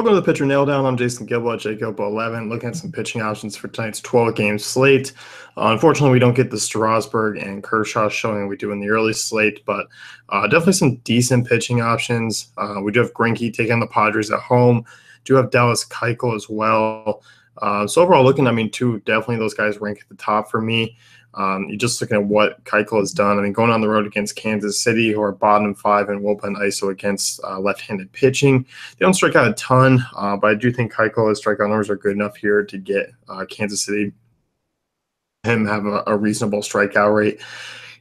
Welcome to the Pitcher Nail Down. I'm Jason Gilbo at JGilbo11, looking at some pitching options for tonight's 12-game slate. Unfortunately, we don't get the Strasburg and Kershaw showing we do in the early slate, but definitely some decent pitching options. We do have Greinke taking on the Padres at home. Do have Dallas Keuchel as well. So overall, definitely those guys rank at the top for me. You're just looking at what Keuchel has done. I mean, going on the road against Kansas City, who are bottom 5 in WOBA and ISO against left-handed pitching. They don't strike out a ton, but I do think Keuchel's strikeout numbers are good enough here to get Kansas City him have a reasonable strikeout rate.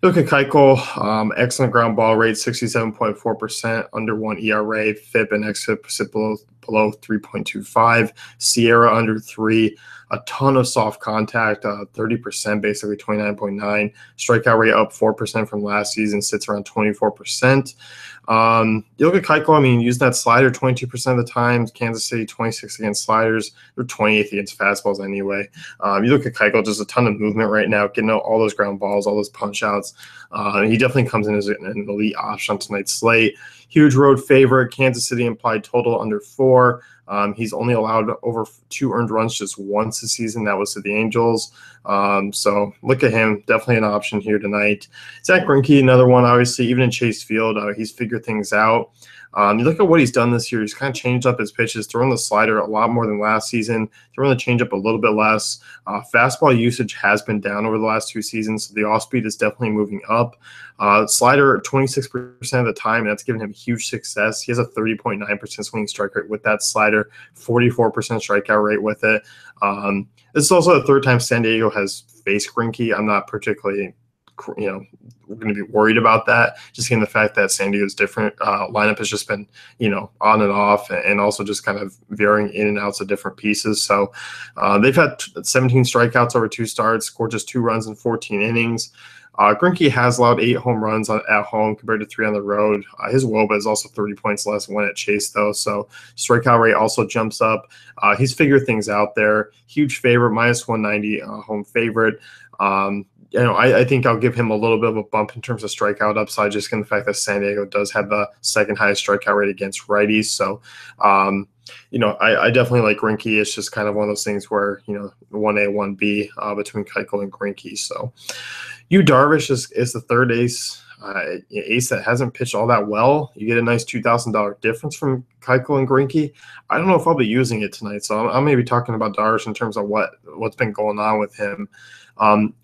You look at Keuchel, excellent ground ball rate, 67.4%, under 1 ERA, FIP and xFIP sit below 3.25, Sierra under 3, a ton of soft contact, 30%, basically 29.9. Strikeout rate up 4% from last season, sits around 24%. You look at Keuchel, use that slider 22% of the time. Kansas City, 26 against sliders. They're 28th against fastballs anyway. You look at Keuchel, just a ton of movement right now, getting out all those ground balls, all those punch outs. He definitely comes in as an elite option on tonight's slate. Huge road favorite. Kansas City implied total under 4. He's only allowed over 2 earned runs just once this season. That was to the Angels. So look at him. Definitely an option here tonight. Zach Greinke, another one, obviously, even in Chase Field, he's figured things out. You look at what he's done this year. He's kind of changed up his pitches, throwing the slider a lot more than last season, throwing the changeup a little bit less. Fastball usage has been down over the last 2 seasons, so the off-speed is definitely moving up. Slider 26% of the time, and that's given him huge success. He has a 30.9% swinging strike rate with that slider, 44% strikeout rate with it. This is also the 3rd time San Diego has faced Greinke. I'm not particularly we're going to be worried about that, just given the fact that San Diego's different lineup has just been, on and off, and also just kind of varying in and outs of different pieces. So they've had 17 strikeouts over 2 starts, scored just 2 runs in 14 innings. Greinke has allowed 8 home runs at home compared to 3 on the road. His WOBA is also 30 points less than when at Chase, though, so strikeout rate also jumps up. He's figured things out there. Huge favorite, minus 190 home favorite. I think I'll give him a little bit of a bump in terms of strikeout upside, just given the fact that San Diego does have the 2nd highest strikeout rate against righties. So, I definitely like Greinke. It's just kind of one of those things where, 1A, 1B between Keuchel and Greinke. So, Darvish is the 3rd ace. Ace that hasn't pitched all that well. You get a nice $2,000 difference from Keuchel and Greinke. I don't know if I'll be using it tonight, so I'm maybe talking about Darvish in terms of what's been going on with him.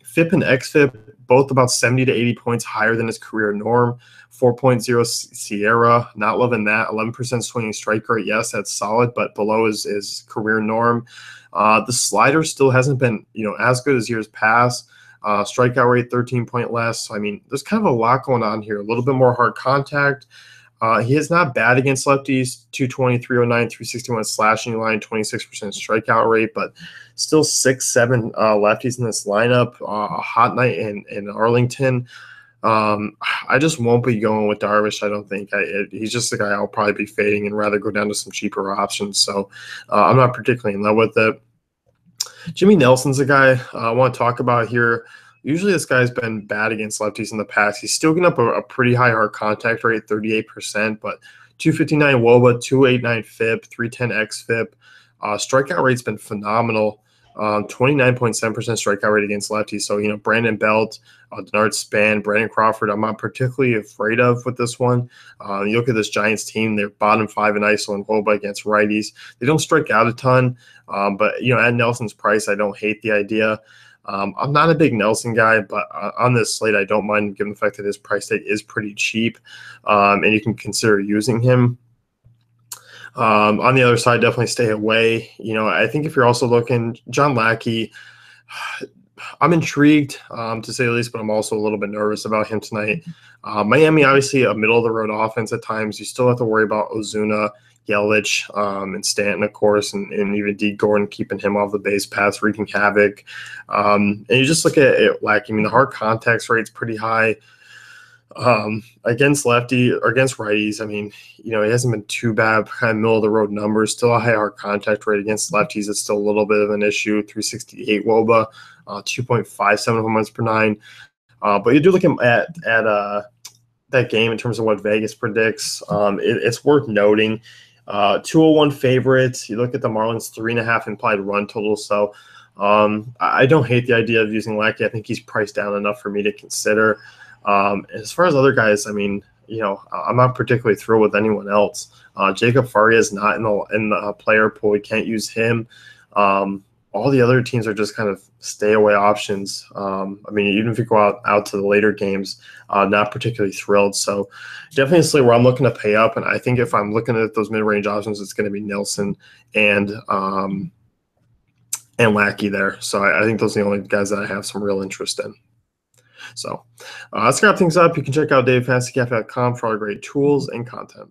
FIP and xFIP, both about 70 to 80 points higher than his career norm. 4.0 Sierra, not loving that. 11% swinging strike rate, yes, that's solid, but below his career norm. The slider still hasn't been, as good as years past. Strikeout rate 13 point less. So, there's kind of a lot going on here. A little bit more hard contact. He is not bad against lefties, 220, 309, 361 slashing line, 26% strikeout rate, but still 6-7 lefties in this lineup. A hot night in Arlington. I just won't be going with Darvish, I don't think. He's just the guy I'll probably be fading and rather go down to some cheaper options. So I'm not particularly in love with it. Jimmy Nelson's a guy I want to talk about here. Usually this guy's been bad against lefties in the past. He's still getting up a pretty high hard contact rate, 38%, but 259 WOBA, 289 FIP, 310 xFIP. Strikeout rate's been phenomenal. 29.7% strikeout rate against lefties. So, Brandon Belt, Denard Span, Brandon Crawford, I'm not particularly afraid of with this one. You look at this Giants team, they're bottom 5 in ISO and WOBA against righties. They don't strike out a ton, but, at Nelson's price, I don't hate the idea. I'm not a big Nelson guy, but on this slate, I don't mind given the fact that his price tag is pretty cheap, and you can consider using him. On the other side, definitely stay away. I think if you're also looking, John Lackey, I'm intrigued to say the least, but I'm also a little bit nervous about him tonight. Miami, obviously a middle-of-the-road offense at times. You still have to worry about Ozuna, Yelich, and Stanton, of course, and even D. Gordon keeping him off the base paths, wreaking havoc. And you just look at it, Lackey. The hard contact rate's pretty high. Against lefty or against righties, he hasn't been too bad, kind of middle of the road numbers, still a high hard contact rate against lefties. It's still a little bit of an issue. 368 WOBA, 2.57 home runs per 9. But you do look at that game in terms of what Vegas predicts. It's worth noting. 201 favorites. You look at the Marlins, 3.5 implied run total. So I don't hate the idea of using Lackey. I think he's priced down enough for me to consider. As far as other guys, I mean, I'm not particularly thrilled with anyone else. Jacob Faria is not in the player pool. We can't use him. All the other teams are just kind of stay away options. I mean, even if you go out to the later games, not particularly thrilled. So definitely where I'm looking to pay up. And I think if I'm looking at those mid-range options, it's going to be Nelson and Lackey there. So I think those are the only guys that I have some real interest in. So let's wrap things up. You can check out DaveFantasyCafe.com for all great tools and content.